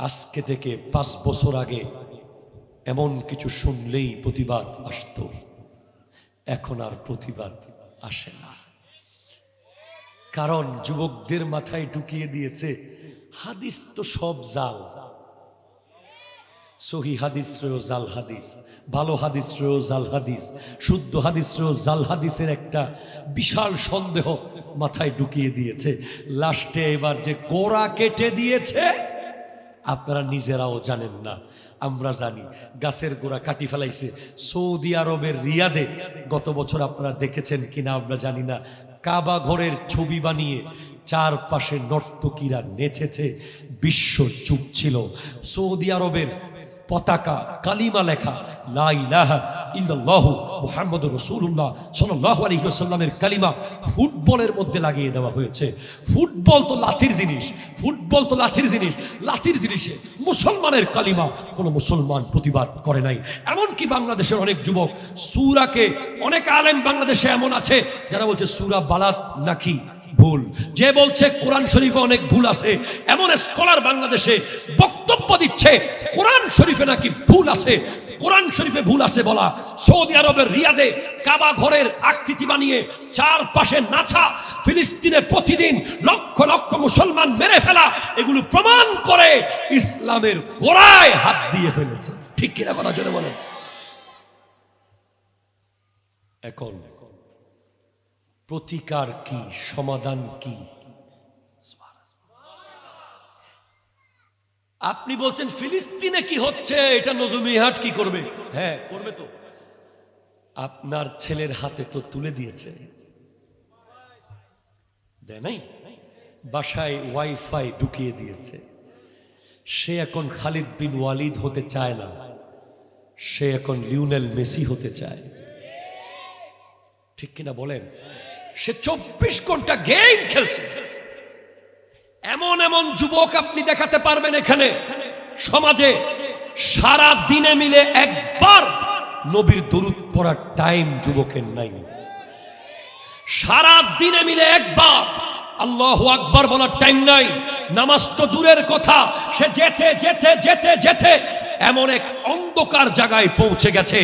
আজকে থেকে 5 বছর আগে এমন কিছু শুনলেই প্রতিবাদ আসতো, এখন আর প্রতিবাদ আসে না। কারণ যুবকদের মাথায় ঢুকিয়ে দিয়েছে হাদিস তো সব জাল। সহি হাদিস রেও জাল হাদিস, ভালো হাদিস রেও জাল হাদিস, শুদ্ধ হাদিস রেও জাল হাদিসের একটা বিশাল সন্দেহ মাথায় ঢুকিয়ে দিয়েছে। লাস্টে এবার যে গোড়া কেটে দিয়েছে, আপনারা নিজেরাও জানেন না, আমরা জানি। গাছের গোড়া কাটি ফেলাইছে সৌদি আরবের রিয়াদে। গত বছর আপনারা দেখেছেন কিনা আমরা জানি না, কাবা ঘরের ছবি বানিয়ে চারপাশে নর্তকীরা নেচেছে, বিশ্ব চুপ ছিল। সৌদি আরবের পতাকা কালিমা লেখা লা ইলাহা ইল্লাল্লাহু মুহাম্মাদুর রাসূলুল্লাহ সাল্লাল্লাহু আলাইহি ওয়াসাল্লামের কালিমা ফুটবলের মধ্যে লাগিয়ে দেওয়া হয়েছে। ফুটবল তো লাথির জিনিস, ফুটবল তো লাথির জিনিস, লাথির জিনিসে মুসলমানের কালিমা কোনো মুসলমান প্রতিবাদ করে নাই। এমনকি বাংলাদেশের অনেক যুবক সূরাকে, অনেক আলেম বাংলাদেশে এমন আছে যারা বলছে সূরা বালাত নাকি ভুল, যে বলছে কোরআন শরীফে অনেক ভুল আছে। এমন স্কলার বাংলাদেশে বক্তব্য দিচ্ছে কোরআন শরীফে নাকি ভুল আছে। কোরআন শরীফে ভুল আছে বলা, সৌদি আরবের রিয়াদে কাবা ঘরের আকৃতি বানিয়ে চারপাশে নাচা, ফিলিস্তিনে প্রতিদিন লক্ষ লক্ষ মুসলমান মেরে ফেলা, এগুলো প্রমাণ করে ইসলামের গোড়ায় হাত দিয়ে ফেলেছে। ঠিক কিনা কথা জোরে বলেন। এখন প্রতিকার কি, সমাধান কি? আপনি বলছেন ফিলিস্তিনে কি হচ্ছে, এটা নজমিহাট কি করবে? হ্যাঁ করবে তো। আপনার ছেলের হাতে তো তুলে দিয়েছে, দেয় নাই? বাসায় ওয়াইফাই ঢুকিয়ে দিয়েছে। সে এখন খালিদ বিন ওয়ালিদ হতে চায় না, সে এখন লিওনেল মেসি হতে চায়। ঠিক কিনা বলেন? সে 24 ঘন্টা গেম খেলছে। এমন এমন যুবক আপনি দেখাতে পারবেন এখানে সমাজে, সারা দিনে মিলে একবার নবীর দরুদ পড়ার টাইম যুবকের নাই। সারা দিনে মিলে একবার আল্লাহু আকবার বলার টাইম নাই। নামাজ তো দূরের কথা, সে যেতে যেতে যেতে যেতে এমন এক অন্ধকার জায়গায় পৌঁছে গেছে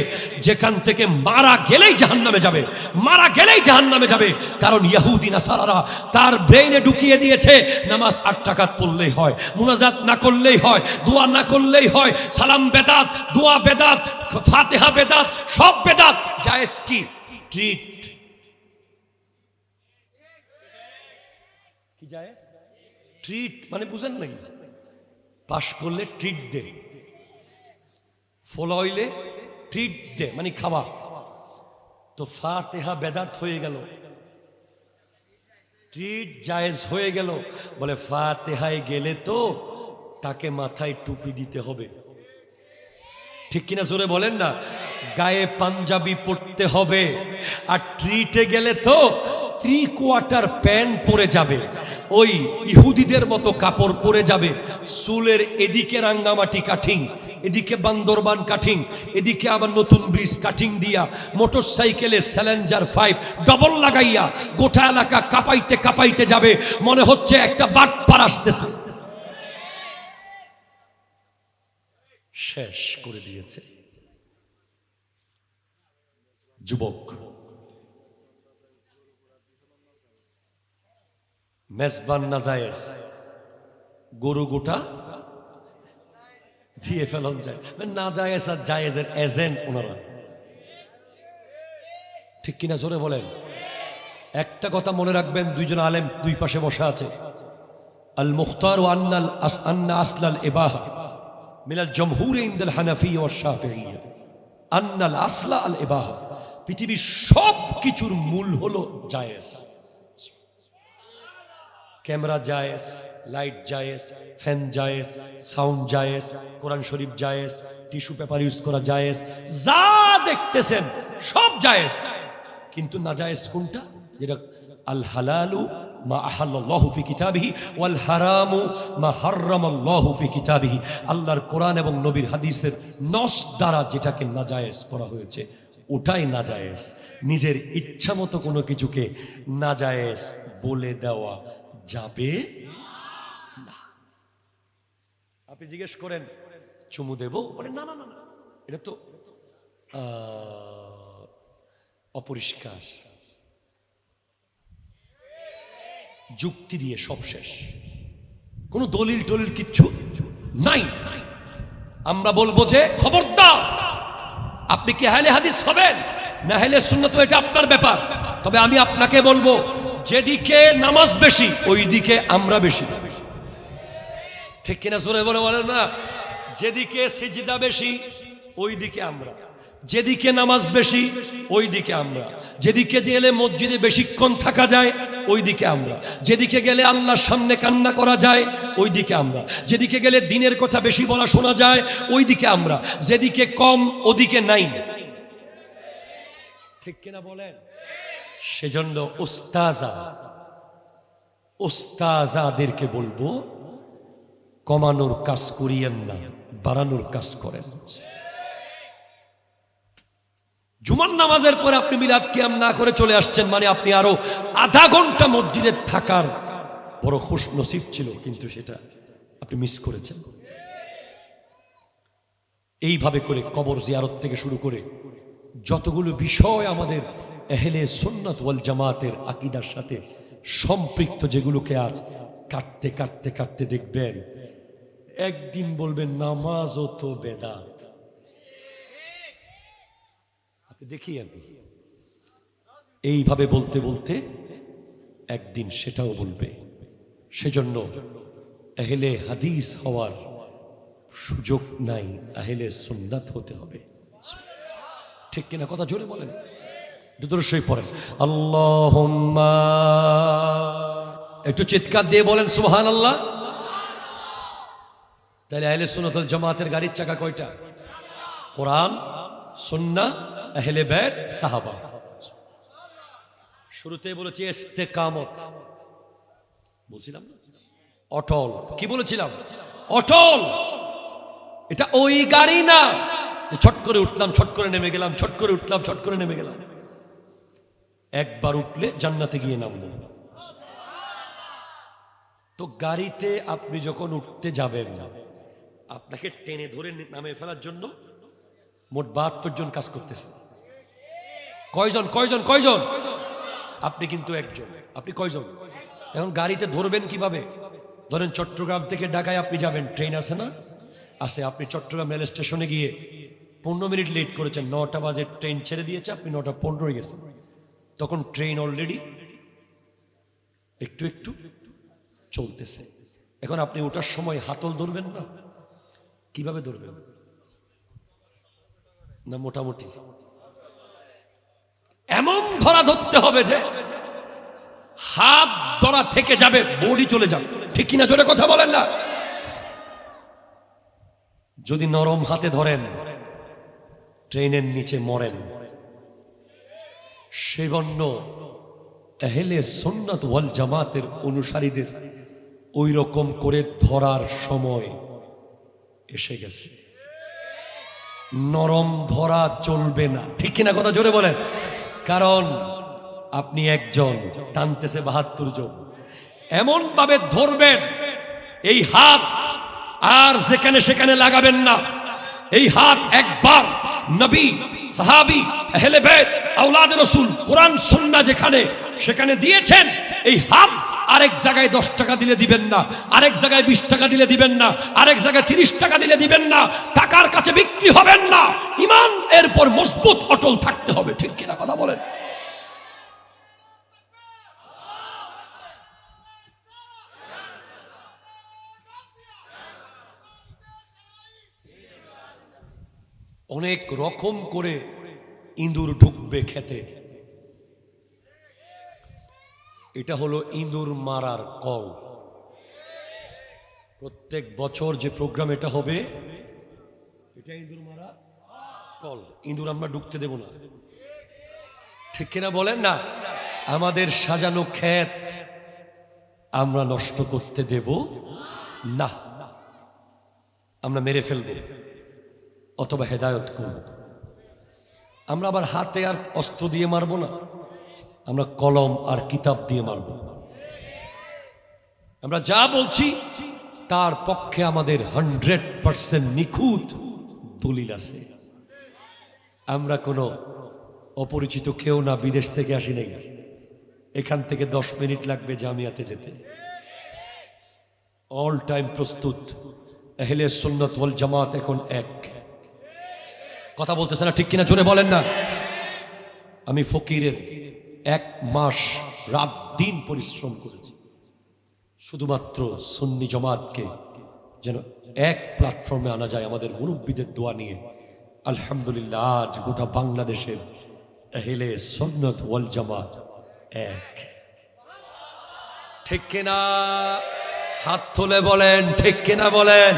যেখান থেকে মারা গেলেই জাহান্নামে যাবে, মারা গেলেই জাহান্নামে যাবে। কারণ ইহুদি নাসারারা তার ব্রেইনে ঢুকিয়ে দিয়েছে নামাজ 8 রাকাত পড়লেই হয়, মুনাজাত না করলেই হয়, দোয়া না করলেই হয়, সালাম বেদাত, দোয়া বেদাত, ফাতিহা বেদাত, সব বেদাত। জায়েজ কি? ট্রিট কি জায়েজ? ট্রিট মানে বুঝেন নাই? পাশ করলে ট্রিট দে, ফল হইলে ট্রিট দে, মানে খাওয়া। তো ফাতিহা বেদাত হয়ে গেল, ট্রিট জায়েজ হয়ে গেল। বলে ফাতিহায় গেলে তো তাকে মাথায় টুপি দিতে হবে, ঠিক কিনা জোরে বলেন না? গায়ে পাঞ্জাবি পরতে হবে। আর ট্রিটে গেলে তো 3/4 প্যান্ট পরে যাবে, ওই ইহুদিদের মতো কাপড় পরে যাবে। চুলের এদিকে রাঙ্গামাটি কাটিং, এদিকে বান্দরবান কাটিং, এদিকে আবার নতুন ব্রিজ কাটিং দিয়া মোটর সাইকেলে চ্যালেঞ্জার 5 ডবল লাগাইয়া গোটা এলাকা কাঁপাইতে কাঁপাইতে যাবে, মনে হচ্ছে একটা বাটপার আসতেছে। শেষ করে দিয়েছে। যুবক, মেজবান নাজায়েজ, গরু গোটা দিয়ে ফেলন যায়, নাজায়েজ আর জায়েজের এজেন্ট ওনারা, ঠিক কিনা জোরে বলেন? একটা কথা মনে রাখবেন, দুইজন আলেম দুই পাশে বসা আছে। আল মুখতার আন্না আসলাল ইবাহা মিনাল জমহুর ইনদাল হানাফিয়্যা ওয়াশ শাফিঈয়্যা আন্নাল আসলা আল ইবাহা, পৃথিবীর সব কিছুর মূল হলো জায়েজ। ক্যামেরা জায়েজ, লাইট জায়েজ, ফ্যান জায়েজ, সাউন্ড জায়েজ, কোরআন শরীফ জায়েজ, টিস্যু পেপার ইউজ করা জায়েজ, যা দেখতেছেন সব জায়েজ। কিন্তু নাজায়েজ কোনটা? যেটা আল হালালু মা আহাল্লাল্লাহু ফি কিতাবিহি ওয়াল হারামু মা হাররামাল্লাহু ফি কিতাবিহি, আল্লাহর কোরআন এবং নবীর হাদিসের নস দ্বারা যেটাকে নাজায়েজ করা হয়েছে ওটাই নাজায়েজ। নিজের ইচ্ছা মতো কোনো কিছুকে নাজায়েজ বলে দেওয়া যাবে না। আপনি জিজ্ঞেস করেন চুমু দেব, বলে না না না, এটা তো অপরিষ্কার। যুক্তি দিয়ে সব শেষ, কোনো দলিল টলিল কিচ্ছু নাই। আমরা বলবো যে খবরদার, আপনি কি আহলে হাদিস হবেন না আহলে সুন্নাত, এটা আপনার ব্যাপার। তবে আমি আপনাকে বলবো, যেদিকে নামাজ বেশি ওই দিকে আমরা বেশি, ঠিক কিনা জোরে বলে বলেন না? যেদিকে সিজদা বেশি ওই দিকে আমরা, যেদিকে নামাজ বেশি ওই দিকে আমরা, যেদিকে গেলে মসজিদে বেশিক্ষণ থাকা যায় ওই দিকে আমরা, যেদিকে গেলে আল্লাহর সামনে কান্না করা যায় ওই দিকে আমরা, যেদিকে গেলে দিনের কথা বেশি বলা শোনা যায় ওই দিকে আমরা, যেদিকে কম ওদিকে নাই, ঠিক কিনা বলেন? সেজন্য ওস্তাজাদেরকে বলবো, কমানোর কাজ করিয়েন না, বাড়ানোর কাজ করেন। জুমার নামাজের পরে আপনি মিলাদ কিয়াম না করে চলে আসছেন, মানে আপনি আরো আধা ঘন্টা মসজিদে থাকার বড় খুশ নসিব ছিল, কিন্তু সেটা আপনি মিস করেছেন। এইভাবে করে কবর জিয়ারত থেকে শুরু করে যতগুলো বিষয় আমাদের আহলে সুন্নাত ওয়াল জামাতের আকীদার সাথে সম্পৃক্ত, যেগুলোকে আজ কাটতে কাটতে কাটতে দেখবেন একদিন বলবেন নামাজও তো বেদাত। দেখি আমি এইভাবে বলতে বলতে একদিন সেটাও বলবে। সেজন্য আহলে হাদিস হওয়ার সুযোগ নাই, আহলে সুন্নাত হতে হবে, ঠিক কিনা? কথা জোরে বলেন, দুরূদ পড়েন। আল্লাহুম্মা, একটু চিৎকার দিয়ে বলেন সুবহানাল্লাহ। তাহলে আহলে সুন্নাত ওয়াল জামাতের গাড়ির চাকা কয়টা? কোরআন, সুন্নাহ, আহলে বাইত, সাহাবা। শুরুতে বলেছি ইস্তেকামত, বলছিলাম অটল। কি বলেছিলাম? অটল। এটা ওই গাড়ি না ছট করে উঠলাম ছট করে নেমে গেলাম, ছট করে উঠলাম ছট করে নেমে গেলাম। একবার উঠলে জান্নাতে গিয়ে নামবো। তো গাড়িতে আপনি যখন উঠতে যাবেন, আপনাকে টেনে ধরে নামে ফেলার জন্য মোট 72 জন কাজ করতেছে। কয়জন কয়জন কয়জন? আপনি কিন্তু একজন। আপনি কয়জন? এখন গাড়িতে ধরবেন কিভাবে? ধরেন চট্টগ্রাম থেকে ঢাকায় আপনি যাবেন, ট্রেন আছে না? আছে। আপনি চট্টগ্রাম রেল স্টেশনে গিয়ে 15 মিনিট লেট করেছেন, 9টা বাজে ট্রেন ছেড়ে দিয়েছে, আপনি 9:15 গেছেন। তখন ট্রেন অলরেডি একটু একটু চলতেছে। এখন আপনি ওঠার সময় হাতল ধরবেন না? কিভাবে ধরবেন? না মোটামুটি এমন ধরা ধরতে হবে যে হাত ধরা থেকে যাবে, বডি চলে যাবে, ঠিক কিনা? জোরে কথা বলেন না। যদি নরম হাতে ধরেন ট্রেনের নিচে মরেন। সেজন্য আহলে সুন্নাত ওয়াল জামাতের অনুসারীদের ওই রকম করে ধরার সময় এসে গেছে। নরম ধরা চলবে না, ঠিক কিনা কথা জোরে বলেন। কারণ আপনি একজন, টানতেছে ৭২ জন, এমন ভাবে ধরবেন এই হাত আর যেখানে সেখানে লাগাবেন না। এই হাত একবার নবী, সাহাবী, আহলে বাইত, আওলাদ রাসূল, কোরআন সুন্নাহ যেখানে সেখানে দিয়েছেন, এই হাত আরেক জায়গায় 10 টাকা দিলে দিবেন না, আরেক জায়গায় 20 টাকা দিলে দিবেন না, আরেক জায়গায় 30 টাকা দিলে দিবেন না। টাকার কাছে বিক্রি হবেন না। ঈমান এরপর মজবুত অটল থাকতে হবে, ঠিক কিনা কথা বলেন। অনেক রকম করে ইঁদুর ঢুকবে খেতে। এটা হলো ইঁদুর মারার কল। প্রত্যেক বছর যে প্রোগ্রাম এটা হবে, এটা ইঁদুর মারা কল। ইঁদুর আমরা ঢুকতে দেব না, ঠিক কিনা বলেন না। আমাদের সাজানো ক্ষেত আমরা নষ্ট করতে দেব না। আমরা মেরে ফেলব অথবা হেদায়ত করব। আমরা আবার হাতে আর অস্ত্র দিয়ে মারবো না, আমরা কলম আর কিতাব দিয়ে মারব। আমরা যা বলছি তার পক্ষে আমাদের 100% নিখুঁত দলিল আছে। আমরা কোনো অপরিচিত কেউ না, বিদেশ থেকে আসি নাই। এখান থেকে 10 মিনিট লাগবে জামিয়াতে যেতে। অল টাইম প্রস্তুত। আহলে সুন্নাত ওয়াল জামাত এখন এক। কথা বলতেছে না, ঠিক কিনা জোরে বলেন না। আমি ফকিরের 1 মাস রাত দিন পরিশ্রম করেছি শুধুমাত্র সুন্নি জামাতকে যেন এক প্ল্যাটফর্মে আনা যায় আমাদের মুরব্বীদের দোয়া নিয়ে। আলহামদুলিল্লাহ আজ গোটা বাংলাদেশের আহলে সুন্নাত ওয়াল জামাত এক। ঠিক কিনা? হাত তুলে বলেন ঠিক কিনা বলেন।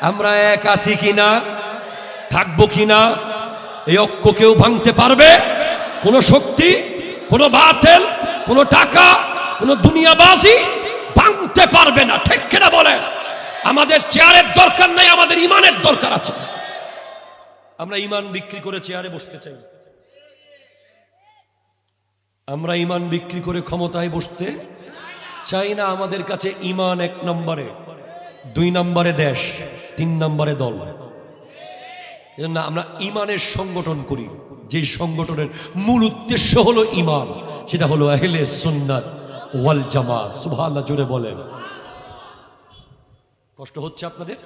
আমরা এক আছি কিনা, থাকবো কিনা? এই ঐক্য কেউ ভাঙতে পারবে? কোন শক্তি, কোন বাতিল, কোন টাকা, কোন দুনিয়াবাজি ভাঙতে পারবে না, ঠিক কিনা বলেন। আমাদের চেয়ারের দরকার নাই, আমাদের ইমানের দরকার আছে। আমরা ইমান বিক্রি করে চেয়ারে বসতে চাই। আমরা ইমান বিক্রি করে ক্ষমতায় বসতে চাই না। আমাদের কাছে ইমান 1 নম্বরে, 2 নম্বরে দেশ, 3 নম্বরে দল। এজন্য আমরা ইমানের সংগঠন করি, যে সংগঠনের মূল উদ্দেশ্য হলো ইমান। সেটা হলো আহলে সুন্নাত ওয়াল জামাত। সুবহানাল্লাহ জোরে বলেন। কষ্ট হচ্ছে আপনাদের?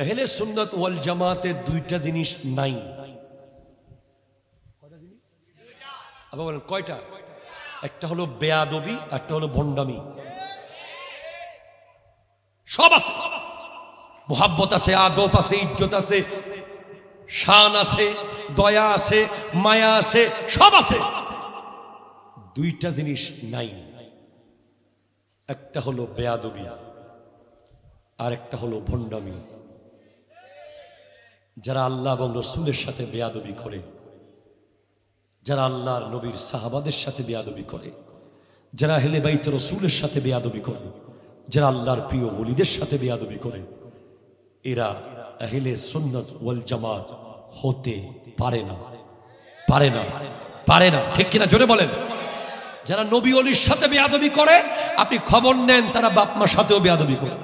আহলে সুন্নাত ওয়াল জামাতে 2টা জিনিস নাই। আবার বলেন কয়টা? একটা হলো বেয়াদবি, একটা হলো ভণ্ডামি। সব আছে, মুহাব্বত আছে, আদব আছে, ইজ্জত আছে, শান আছে, দয়া আছে, মায়া আছে, সব আছে। 2টা জিনিস নাই। একটা হলো বেয়াদবি আর একটা হলো ভণ্ডামি। যারা আল্লাহ এবং রাসূলের সাথে বেয়াদবি করে, যারা আল্লাহর নবীর সাহাবাদের সাথে বেয়াদবি করে, যারা আহলে বাইত রাসূলের সাথে বেয়াদবি করে, যারা আল্লাহর প্রিয় ওলিদের সাথে বেয়াদবি করে, এরা আহলে সুন্নাত ওয়াল জামাত হতে পারে না, পারে না, পারে না, ঠিক কিনা জোরে বলেন। যারা নবী ওলির সাথে বেয়াদবি করে, আপনি খবর নেন তারা বাপ মার সাথেও বেয়াদবি করে।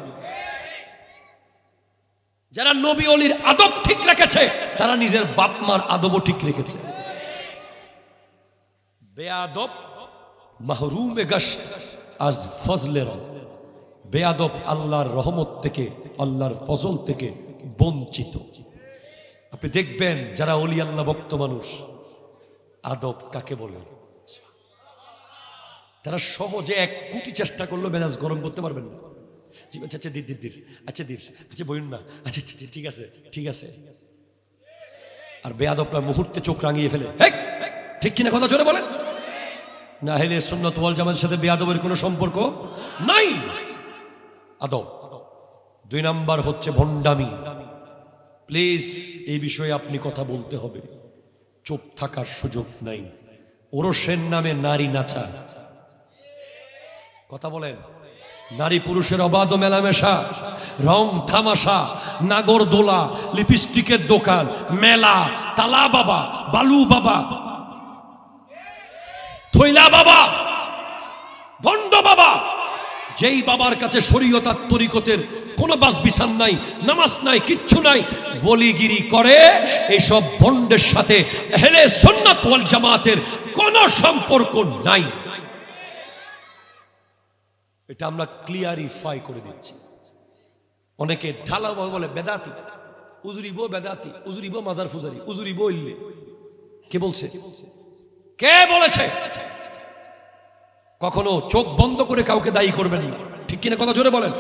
যারা নবী ওলির আদব ঠিক রেখেছে, তারা নিজের বাপ মার আদবও ঠিক রেখেছে। বেয়াদব মাহরুমে গশত আজ ফজলের, বেয়াদব আল্লাহর রহমত থেকে, আল্লাহর ফজল থেকে বঞ্চিত। আপনি দেখবেন যারা ওলি আল্লাহ ভক্ত মানুষ, আদব কাকে বলে, তারা সহজে 1 কোটি চেষ্টা করলেও মেজাজ গরম করতে পারবেন না। আচ্ছা আচ্ছা দির দির দির, আচ্ছা দির, আচ্ছা বলুন না, আচ্ছা আচ্ছা ঠিক আছে ঠিক আছে। আর বেয়াদবরা মুহূর্তে চোখ রাঙিয়ে ফেলে। ঠিক কিনা কথা জোরে বলেন না। আহলে সুন্নাত ওয়াল জামাতের সাথে বেয়াদবের কোনো সম্পর্ক নাই। আদব। 2 নাম্বার হচ্ছে ভণ্ডামি। প্লিজ এই বিষয়ে আপনি কথা বলতে হবে, চুপ থাকার সুযোগ নাই। ওরসের নামে নারী নাচা, কথা বলেন, নারী পুরুষের অবাধ মেলামেশা, রং তামাশা, নাগরদোলা, লিপস্টিকের দোকান, মেলা, তালা বাবা, বালু বাবা, থইলা বাবা, ভণ্ড বাবা, যেই বাবার কাছে শরীয়ত আর তরিকতের কোনো বাস বিছান নাই, নামাজ নাই, কিচ্ছু নাই, ওলিগিরি করে, এইসব ভণ্ডের সাথে আহলে সুন্নাত ওয়াল জামাতের কোনো সম্পর্ক নাই। এটা আমরা ক্লিয়ারিফাই করে দিচ্ছি। অনেকে ঢালা বলে বেদাতি, উজুরিব বেদাতি, উজুরিব মাজার ফুজারি, উজুরিব ইল্লে। কে বলছে? কে বলেছে? কখনো চোখ বন্ধ করে কাউকে দায়ী করবেন না, ঠিক কিনা কথা জোরে বলেন।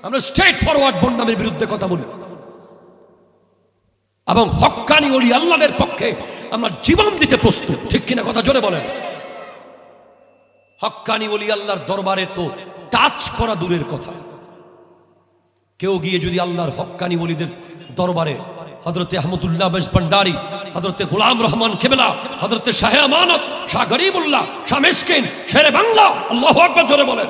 আমরা স্ট্রেট ফরওয়ার্ড ভণ্ডামের বিরুদ্ধে কথা বলি এবং হক্কানি ওলি আল্লাহদের পক্ষে আমরা জীবন দিতে প্রস্তুত, ঠিক কিনা কথা জোরে বলেন। হক্কানি ওলি আল্লাহর দরবারে তো টাচ করা দূরের কথা, কেউ গিয়ে যদি আল্লাহর হক্কানি ওলিদের দরবারে হযরতে আহমদুল্লাহ ভান্ডারী, হযরতে গোলাম রহমান কেবলা, হযরতে শাহে আমানত, শাহ গরিবুল্লাহ, শাহ মিসকিন, শেরে বাংলা, আল্লাহু আকবার জোরে বলেন।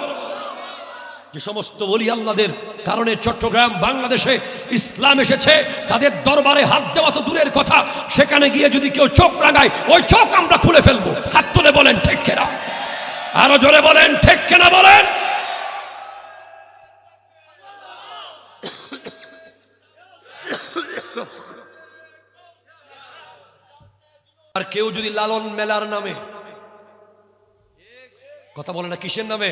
যে সমস্ত ওলি আল্লাহদের কারণে চট্টগ্রাম বাংলাদেশে ইসলাম এসেছে, তাদের দরবারে হাত দেওয়া তো দূরের কথা, সেখানে গিয়ে যদি কেউ চোখ রাঙায়, ওই চোখ আমরা খুলে ফেলবো। হাত তুলে বলেন ঠিক কিনা, আরো জোরে বলেন ঠিক কিনা বলেন। আর কেউ যদি লালন মেলার নামে, কথা বলে না, কিসের নামে?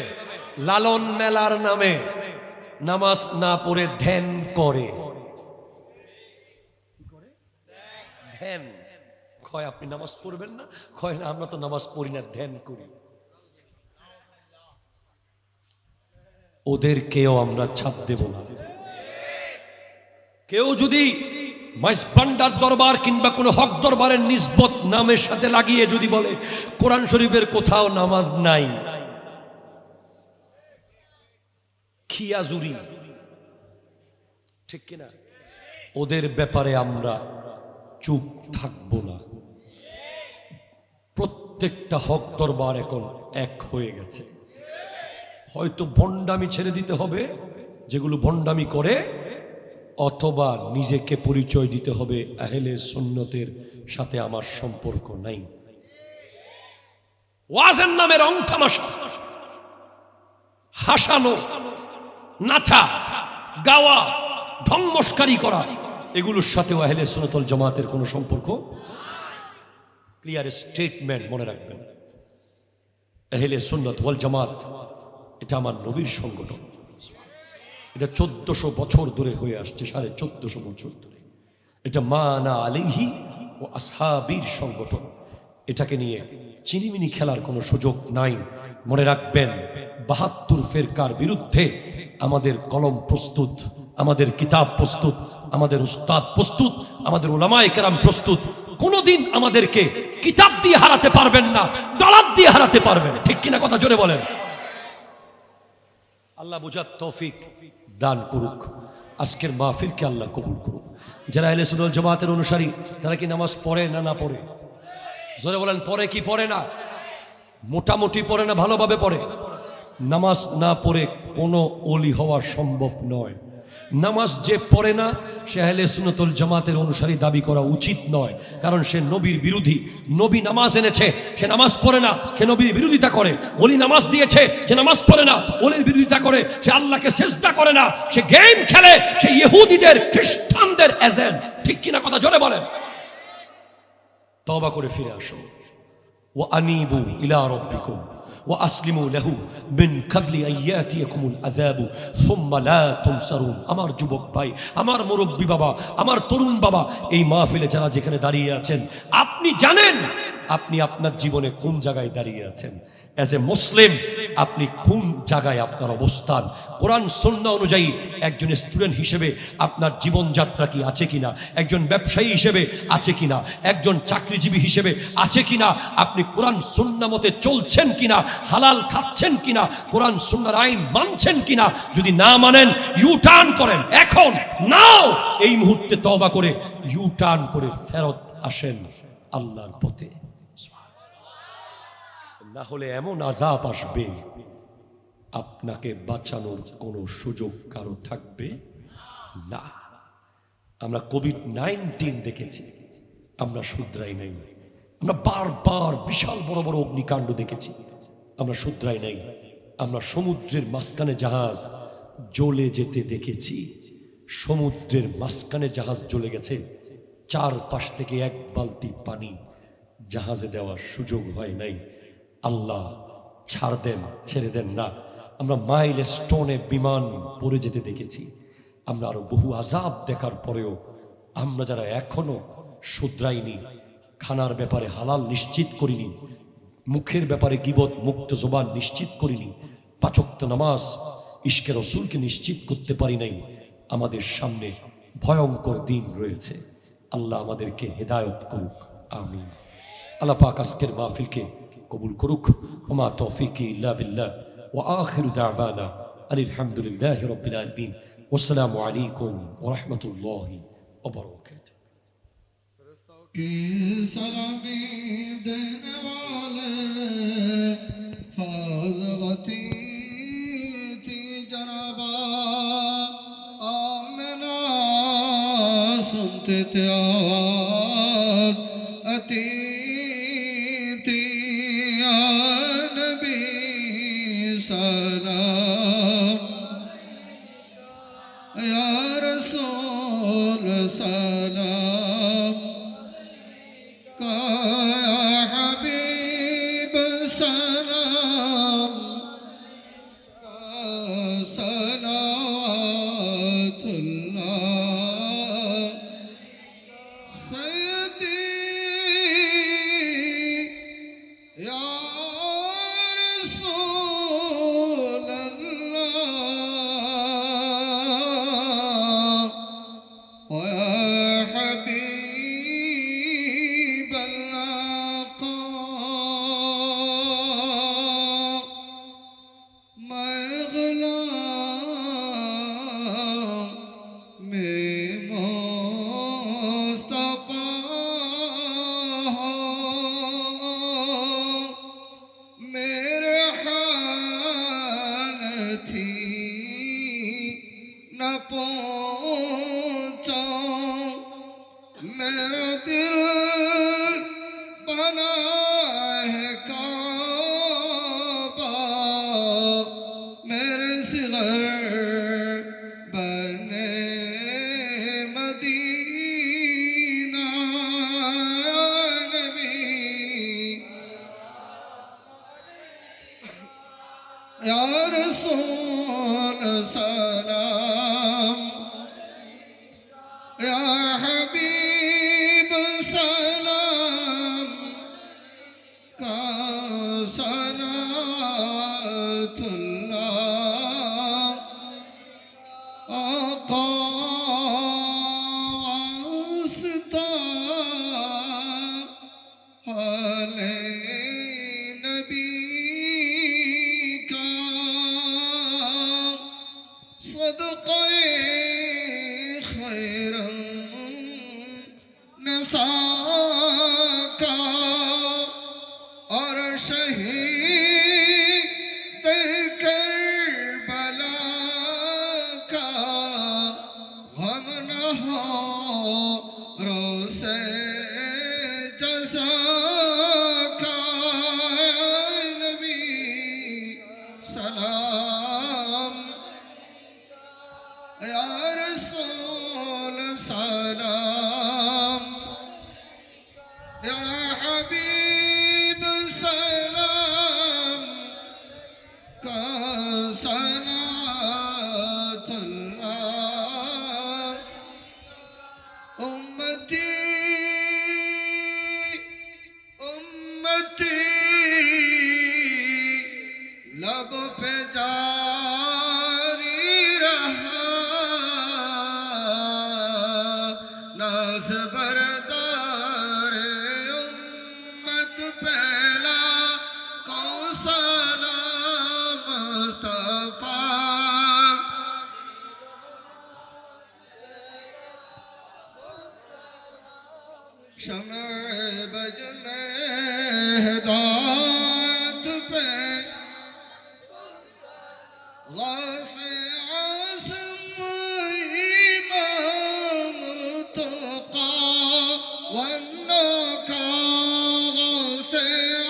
লালন মেলার নামে নামাজ না পড়ে ধ্যান করে, ধ্যান কয় আপনি নামাজ পড়বেন না, কয় না আমরা তো নামাজ পড়ি না, ধ্যান করি। ওদেরকেও আমরা ছাড় দেব না। কেউ যদি মাইজবান্ডার দরবার কিংবা কোনো হক দরবারের নিসবত নামের সাথে লাগিয়ে যদি বলে কোরআন শরীফের কোথাও নামাজ নাই, খিয়াজুরি, ঠিক কিনা, ওদের ব্যাপারে আমরা চুপ থাকবো না। প্রত্যেকটা হক দরবার এখন এক হয়ে গেছে। হয়তো ভণ্ডামি ছেড়ে দিতে হবে যেগুলো ভণ্ডামি করে, অথবা নিজেকে পরিচয় দিতে হবে আহলে সুন্নতের সাথে আমার সম্পর্ক নাই। ওয়াজের নামে রং তামাশা, হাসানো, নাচা, গাওয়া, ঢংমস্কারি করা, এগুলোর সাথেও আহলে সুন্নাত ওয়াল জামাতের কোনো সম্পর্ক। ক্লিয়ার স্টেটমেন্ট মনে রাখবেন, আহলে সুন্নাত ওয়াল জামাত এটা আমার নবীর সংগঠন। এটা 1400 বছর ধরে হয়ে আসছে, 1450 বছর ধরে। এটা মানা আলাইহি ও আসহাবীর সংগঠন। এটাকে নিয়ে চিনিমিনি খেলার কোনো সুযোগ নাই। মনে রাখবেন, 72 ফেরকার বিরুদ্ধে আমাদের কলম প্রস্তুত, আমাদের কিতাব প্রস্তুত, আমাদের উস্তাদ প্রস্তুত, আমাদের উলামায়ে কেরাম প্রস্তুত। কোনোদিন আমাদেরকে কিতাব দিয়ে হারাতে পারবেন না, ডলার দিয়ে হারাতে পারবেন, ঠিক কিনা কথা জোরে বলেন। আল্লাহ বুঝার তৌফিক দান করুক। আজকের মাহফিলকে আল্লাহ কবুল করুক। যারা আহলে সুন্নাত ওয়াল জামাতের অনুসারী, তারা কি নামাজ পড়ে না না পড়ে? জোরে বলেন, পড়ে কি পড়ে না? মোটামুটি পড়ে না ভালোভাবে পড়ে? নামাজ না পড়ে কোনো ওলি হওয়া সম্ভব নয়। নামাজ যে পড়ে না সে আহলে সুন্নাত ওয়াল জামাতের অনুসারী দাবি করা উচিত নয়, কারণ সে নবীর বিরোধী। নবী নামাজ এনেছে, সে নামাজ পড়ে না, সে নবীর বিরোধিতা করে। ওলি নামাজ দিয়েছে, সে নামাজ পড়ে না, ওলির বিরোধিতা করে। সে আল্লাহকে সিজদা করে না, সে গেম খেলে, সে ইহুদিদের খ্রিস্টানদের এজেন্ট, ঠিক কিনা কথা জোরে বলেন। তওবা করে ফিরে আসো। ওয়া আনিবু ইলা রাব্বিকুম ওয়া আসলিমু লাহু মিন ক্বাবলি আন ইয়াতিয়াকুমুল আযাবু সুম্মা লা তুনসারুন। আমার যুবক ভাই, আমার মুরব্বী বাবা, আমার তরুণ বাবা, এই মাহফিলে যারা যেখানে দাঁড়িয়ে আছেন, আপনি জানেন আপনি আপনার জীবনে কোন জায়গায় দাঁড়িয়ে আছেন। অ্যাজ এ মুসলিম আপনি কোন জায়গায় আপনার অবস্থান, কোরআন সুন্নাহ অনুযায়ী একজন স্টুডেন্ট হিসেবে আপনার জীবনযাত্রা কি আছে কিনা, একজন ব্যবসায়ী হিসেবে আছে কিনা, একজন চাকরিজীবী হিসেবে আছে কিনা, আপনি কোরআন সুন্নাহ মতে চলছেন কিনা, হালাল খাচ্ছেন কিনা, কোরআন সুন্নাহর আইন মানছেন কিনা। যদি না মানেন ইউ টার্ন করেন, এখন নাও এই মুহূর্তে তওবা করে ইউ টার্ন করে ফেরত আসেন আল্লাহর পথে। না হলে এমন আযাব আসবে আপনাকে বাঁচানোর কোনো সুযোগ কারো থাকবে না। আমরা কোভিড-19 দেখেছি, আমরা শুধরাই নাই। আমরা বারবার বিশাল বড় বড় অগ্নিকাণ্ড দেখেছি, আমরা শুধরাই নাই। আমরা সমুদ্রের মাঝখানে জাহাজ জ্বলে যেতে দেখেছি, সমুদ্রের মাঝখানে জাহাজ জ্বলে গেছে, চারপাশ থেকে এক বালতি পানি জাহাজে দেওয়ার সুযোগ হয় নাই। আল্লাহ ছাড় দেন, ছেড়ে দেন না। আমরা মাইল স্টোনে বিমান পড়ে যেতে দেখেছি। আমরা আরো বহু আযাব দেখার পরেও আমরা যারা এখনো শুধরাইনি, খানার ব্যাপারে হালাল নিশ্চিত করিনি, মুখের ব্যাপারে গীবত মুক্ত জবান নিশ্চিত করিনি, 5 ওয়াক্ত নামাজ ইশকে রসুলকে নিশ্চিত করতে পারি নাই, আমাদের সামনে ভয়ঙ্কর দিন রয়েছে। আল্লাহ আমাদেরকে হেদায়েত করুক, আমিন। আল্লাহ পাক আজকের মাহফিলকে কবুল করুক। ওমা তৌফিকি ইল্লা বিল্লাহ ওয়া আখিরু দাওয়ানা আলহামদুলিল্লাহি রাব্বিল আলামিন। ওয়াসসালামু আলাইকুম ওয়া রাহমাতুল্লাহি ওয়া বারাকাতুহু। की सलामी देने वाले फाज़गती थी जनाबा आमना, सुनते थे आवाज़ अती थी या नबी सलाम, या रसूल सलाम, या हबीब सलाम, सलावतुल्लाह सय्यदी या रसूल अल्लाह या हबीब अल्लाह। मैं गुलाम में मुस्तफा हूँ, मेरे हाल थी न पहुँचा, मेरा दिल बना है काबा, मेरे सिगर बने मदीना, नबी या रसूल सलाम, या हबीब सलाम, का सलावतुल्लाह आका वास्ता हाले नबी का, सदक़े खैरम नसा का, और शहीद करबला का गम न हो रोज़े जज़ा का, नबी सलाम, या रसूल सलाम, या हबीब सलाम, का सलावतुल्लाह। उम्मती بج میں ہدایت پہ غوث اعظم امام تقی